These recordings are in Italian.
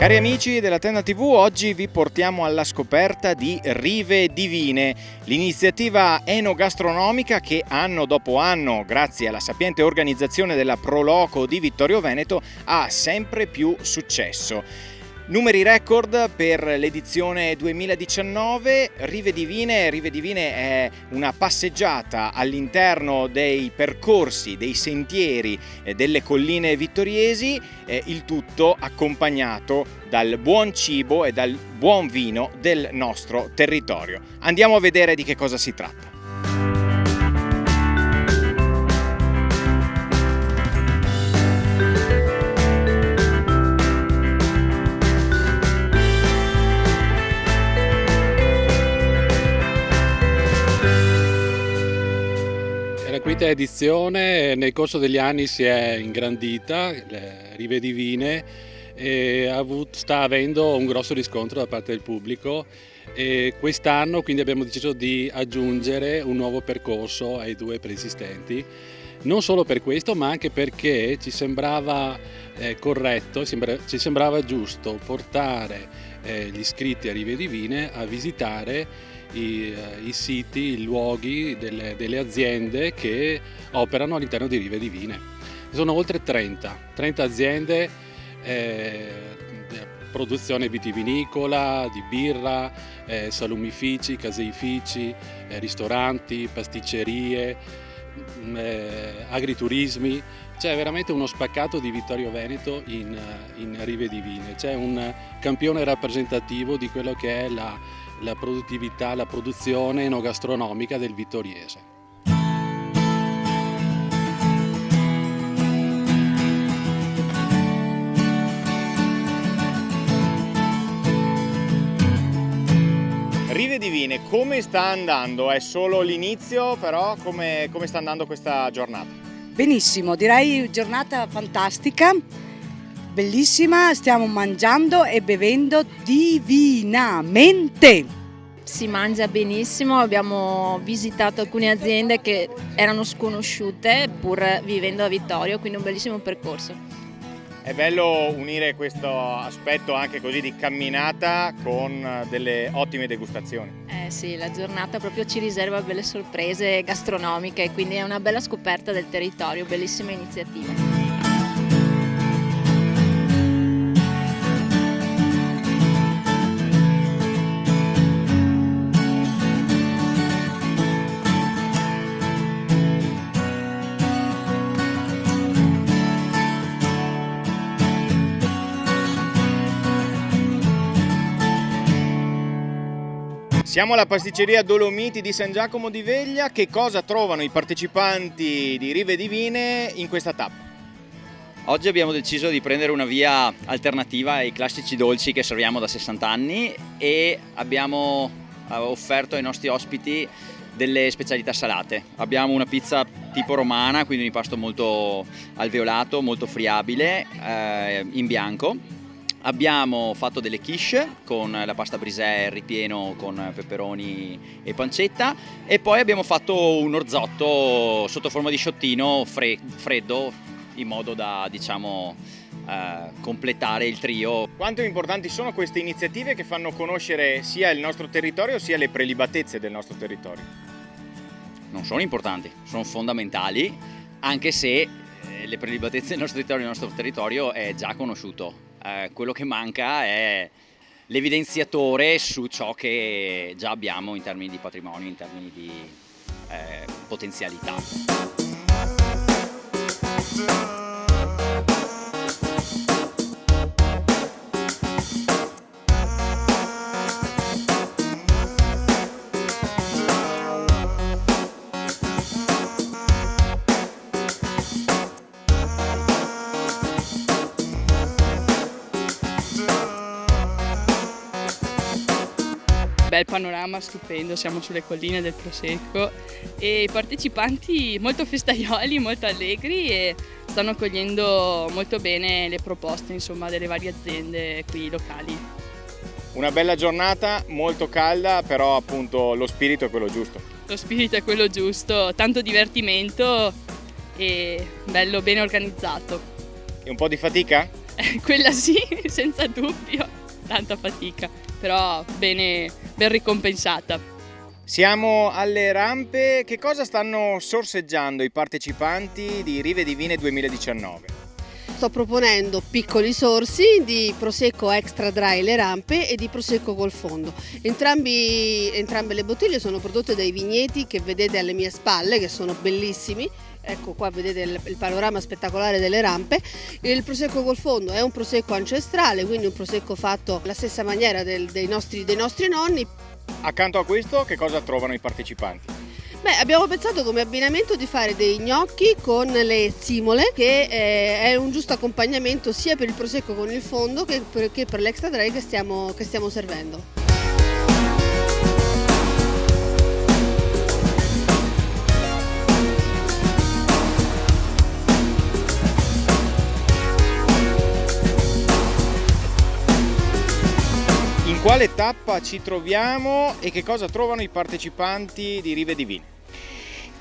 Cari amici della Tenda TV, oggi vi portiamo alla scoperta di Rive Divine, l'iniziativa enogastronomica che anno dopo anno, grazie alla sapiente organizzazione della Pro Loco di Vittorio Veneto, ha sempre più successo. Numeri record per l'edizione 2019, Rive Divine è una passeggiata all'interno dei percorsi, dei sentieri delle colline vittoriesi, il tutto accompagnato dal buon cibo e dal buon vino del nostro territorio. Andiamo a vedere di che cosa si tratta. La quinta edizione nel corso degli anni si è ingrandita, Rive Divine, e sta avendo un grosso riscontro da parte del pubblico e quest'anno quindi abbiamo deciso di aggiungere un nuovo percorso ai due preesistenti, non solo per questo ma anche perché ci sembrava corretto, ci sembrava giusto portare gli iscritti a Rive Divine a visitare i siti, i luoghi delle aziende che operano all'interno di Rive Divine. Sono oltre 30 aziende, produzione vitivinicola, di birra, salumifici, caseifici, ristoranti, pasticcerie, agriturismi. C'è veramente uno spaccato di Vittorio Veneto in Rive Divine, c'è un campione rappresentativo di quello che è la produttività, la produzione enogastronomica del vittoriese. Rive Divine, come sta andando? È solo l'inizio, però come sta andando questa giornata? Benissimo, direi giornata fantastica, bellissima, stiamo mangiando e bevendo divinamente. Si mangia benissimo, abbiamo visitato alcune aziende che erano sconosciute pur vivendo a Vittorio, quindi un bellissimo percorso. È bello unire questo aspetto anche così di camminata con delle ottime degustazioni. Sì, la giornata proprio ci riserva belle sorprese gastronomiche, quindi è una bella scoperta del territorio, bellissima iniziativa. Siamo alla pasticceria Dolomiti di San Giacomo di Veglia. Che cosa trovano i partecipanti di Rive Divine in questa tappa? Oggi abbiamo deciso di prendere una via alternativa ai classici dolci che serviamo da 60 anni e abbiamo offerto ai nostri ospiti delle specialità salate. Abbiamo una pizza tipo romana, quindi un impasto molto alveolato, molto friabile, in bianco. Abbiamo fatto delle quiche con la pasta brisè e il ripieno con peperoni e pancetta e poi abbiamo fatto un orzotto sotto forma di sciottino freddo in modo da, completare il trio. Quanto importanti sono queste iniziative che fanno conoscere sia il nostro territorio sia le prelibatezze del nostro territorio? Non sono importanti, sono fondamentali, anche se le prelibatezze del nostro territorio, il nostro territorio è già conosciuto. Quello che manca è l'evidenziatore su ciò che già abbiamo in termini di patrimonio, in termini di potenzialità. Bel panorama stupendo, siamo sulle colline del Prosecco e i partecipanti molto festaioli, molto allegri e stanno accogliendo molto bene le proposte, insomma, delle varie aziende qui locali. Una bella giornata, molto calda, però appunto lo spirito è quello giusto. Lo spirito è quello giusto, tanto divertimento e bello, bene organizzato. E un po' di fatica? quella sì, senza dubbio, tanta fatica, però bene, ben ricompensata. Siamo alle rampe, che cosa stanno sorseggiando i partecipanti di Rive Divine 2019? Sto proponendo piccoli sorsi di Prosecco Extra Dry le rampe e di Prosecco col fondo. Entrambe le bottiglie sono prodotte dai vigneti che vedete alle mie spalle, che sono bellissimi. Ecco qua vedete il panorama spettacolare delle rampe. Il Prosecco col fondo è un Prosecco ancestrale, quindi un Prosecco fatto alla stessa maniera dei nostri nonni. Accanto a questo, che cosa trovano i partecipanti? Beh, abbiamo pensato come abbinamento di fare dei gnocchi con le zimole, che è un giusto accompagnamento sia per il prosecco con il fondo che per l'extra dry che stiamo servendo. In quale tappa ci troviamo e che cosa trovano i partecipanti di Rive Divine?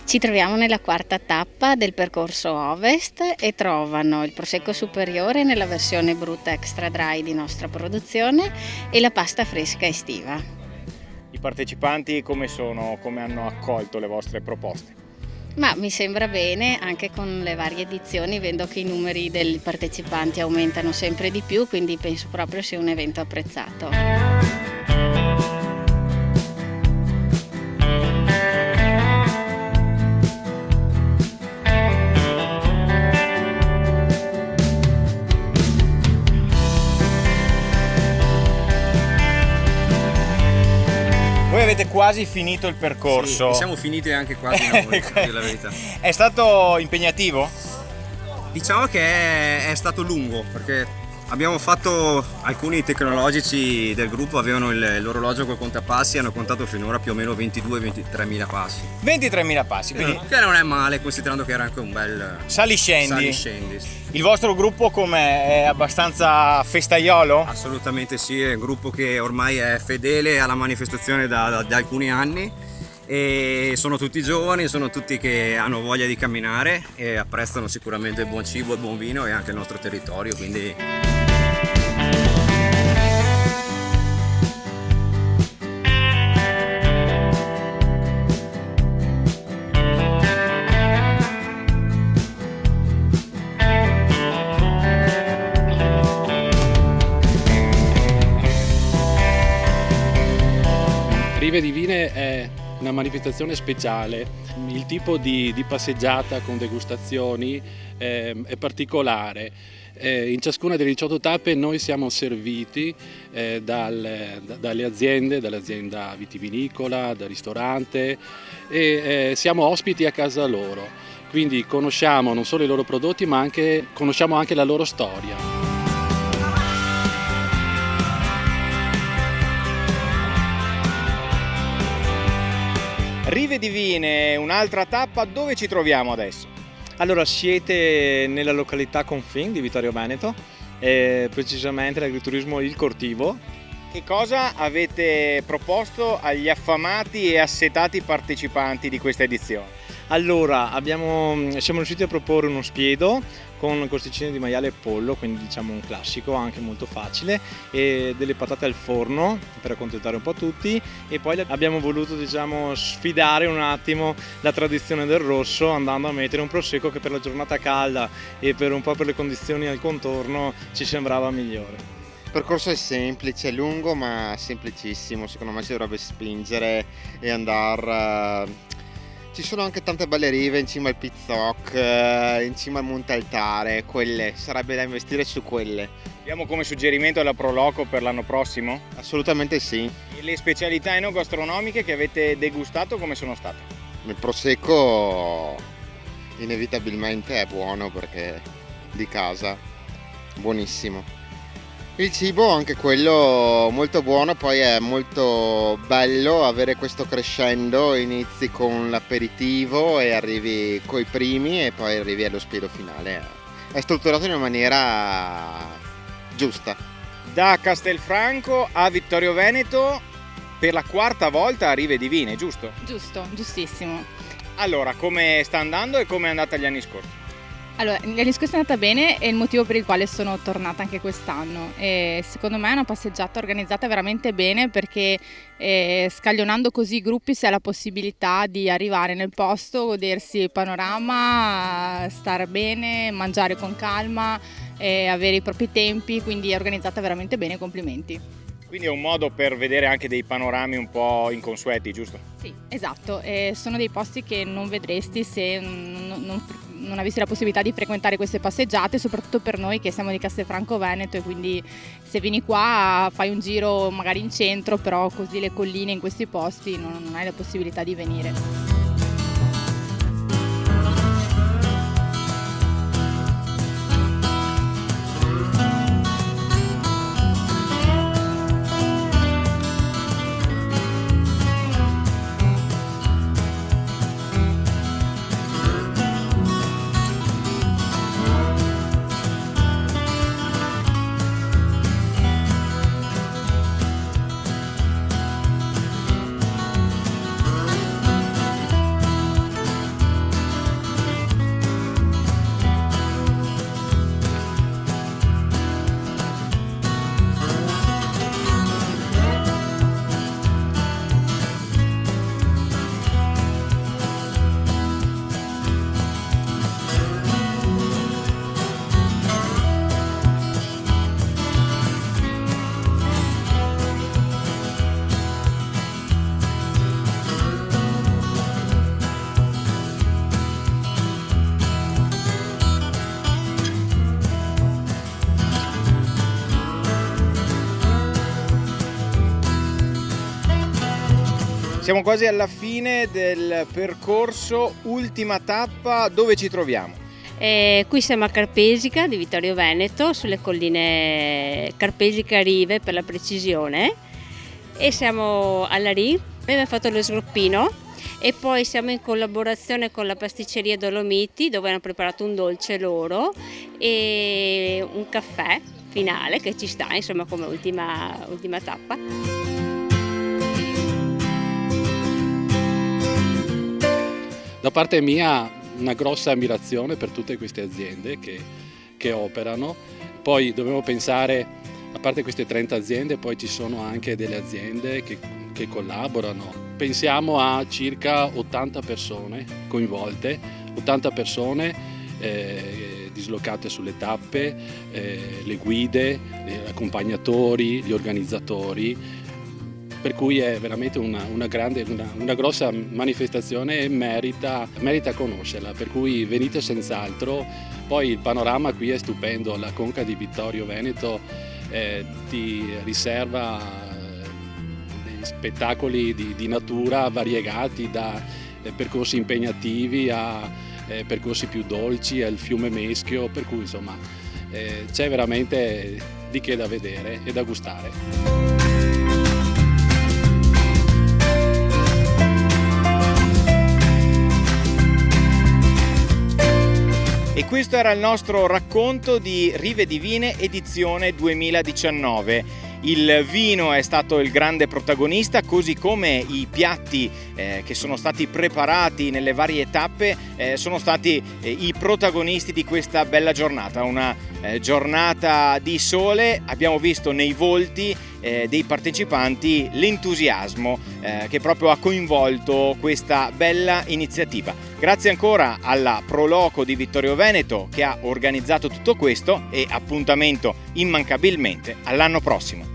Ci troviamo nella quarta tappa del percorso Ovest e trovano il Prosecco superiore nella versione brutta extra dry di nostra produzione e la pasta fresca estiva. I partecipanti come sono? Come hanno accolto le vostre proposte? Ma mi sembra bene, anche con le varie edizioni, vedo che i numeri dei partecipanti aumentano sempre di più, quindi penso proprio sia un evento apprezzato. Voi avete quasi finito il percorso. Sì, siamo finiti anche quasi noi, per dire la verità. È stato impegnativo? Diciamo che è stato lungo, perché abbiamo fatto, alcuni tecnologici del gruppo avevano l'orologio col contapassi e hanno contato finora più o meno 22-23 mila passi. 23.000 passi, quindi Che non è male, considerando che era anche un bel sali-scendi. scendi. Il vostro gruppo com'è? È abbastanza festaiolo? Assolutamente sì, è un gruppo che ormai è fedele alla manifestazione da alcuni anni e sono tutti giovani, sono tutti che hanno voglia di camminare e apprezzano sicuramente il buon cibo, il buon vino e anche il nostro territorio, quindi... Rive Divine è una manifestazione speciale, il tipo di passeggiata con degustazioni è particolare. In ciascuna delle 18 tappe noi siamo serviti dalle aziende, dall'azienda vitivinicola, dal ristorante e siamo ospiti a casa loro, quindi conosciamo non solo i loro prodotti ma conosciamo anche la loro storia. Rive Divine, un'altra tappa, dove ci troviamo adesso? Allora, siete nella località Confin di Vittorio Veneto, precisamente l'agriturismo Il Cortivo. Che cosa avete proposto agli affamati e assetati partecipanti di questa edizione? Allora, siamo riusciti a proporre uno spiedo con costicine di maiale e pollo, quindi diciamo un classico anche molto facile, e delle patate al forno per accontentare un po' tutti, e poi abbiamo voluto sfidare un attimo la tradizione del rosso andando a mettere un prosecco che per la giornata calda e per un po' per le condizioni al contorno ci sembrava migliore. Il percorso è semplice, è lungo ma semplicissimo, secondo me si dovrebbe spingere e andare... Ci sono anche tante belle rive in cima al Pizzoc, in cima al Monte Altare, quelle, sarebbe da investire su quelle. Abbiamo come suggerimento la Proloco per l'anno prossimo? Assolutamente sì. E le specialità enogastronomiche che avete degustato come sono state? Il prosecco inevitabilmente è buono perché di casa, buonissimo. Il cibo anche quello molto buono, poi è molto bello avere questo crescendo, inizi con l'aperitivo e arrivi coi primi e poi arrivi allo spiedo finale. È strutturato in una maniera giusta. Da Castelfranco a Vittorio Veneto per la quarta volta a Rive Divine, giusto? Giusto, giustissimo. Allora, come sta andando e come è andata gli anni scorsi? Allora, la discussione è andata bene, è il motivo per il quale sono tornata anche quest'anno. E secondo me è una passeggiata organizzata veramente bene, perché scaglionando così i gruppi si ha la possibilità di arrivare nel posto, godersi il panorama, stare bene, mangiare con calma, avere i propri tempi, quindi è organizzata veramente bene, complimenti. Quindi è un modo per vedere anche dei panorami un po' inconsueti, giusto? Sì, esatto, sono dei posti che non vedresti se non avessi la possibilità di frequentare queste passeggiate, soprattutto per noi che siamo di Castelfranco Veneto, e quindi se vieni qua fai un giro magari in centro, però così le colline in questi posti non hai la possibilità di venire. Siamo quasi alla fine del percorso, ultima tappa, dove ci troviamo? Qui siamo a Carpesica di Vittorio Veneto, sulle colline Carpesica Rive per la precisione, e siamo alla RI, abbiamo fatto lo sgroppino e poi siamo in collaborazione con la pasticceria Dolomiti, dove hanno preparato un dolce loro e un caffè finale che ci sta, insomma, come ultima tappa. Da parte mia una grossa ammirazione per tutte queste aziende che operano. Poi dobbiamo pensare, a parte queste 30 aziende, poi ci sono anche delle aziende che collaborano. Pensiamo a circa 80 persone coinvolte, 80 persone dislocate sulle tappe, le guide, gli accompagnatori, gli organizzatori. Per cui è veramente una grossa manifestazione e merita conoscerla, per cui venite senz'altro. Poi il panorama qui è stupendo, la conca di Vittorio Veneto ti riserva degli spettacoli di natura variegati, da percorsi impegnativi a percorsi più dolci, al fiume Meschio, per cui insomma c'è veramente di che da vedere e da gustare. E questo era il nostro racconto di Rive Divine edizione 2019. Il vino è stato il grande protagonista, così come i piatti che sono stati preparati nelle varie tappe sono stati i protagonisti di questa bella giornata. Una giornata di sole, abbiamo visto nei volti dei partecipanti l'entusiasmo che proprio ha coinvolto questa bella iniziativa. Grazie ancora alla Proloco di Vittorio Veneto che ha organizzato tutto questo, e appuntamento immancabilmente all'anno prossimo.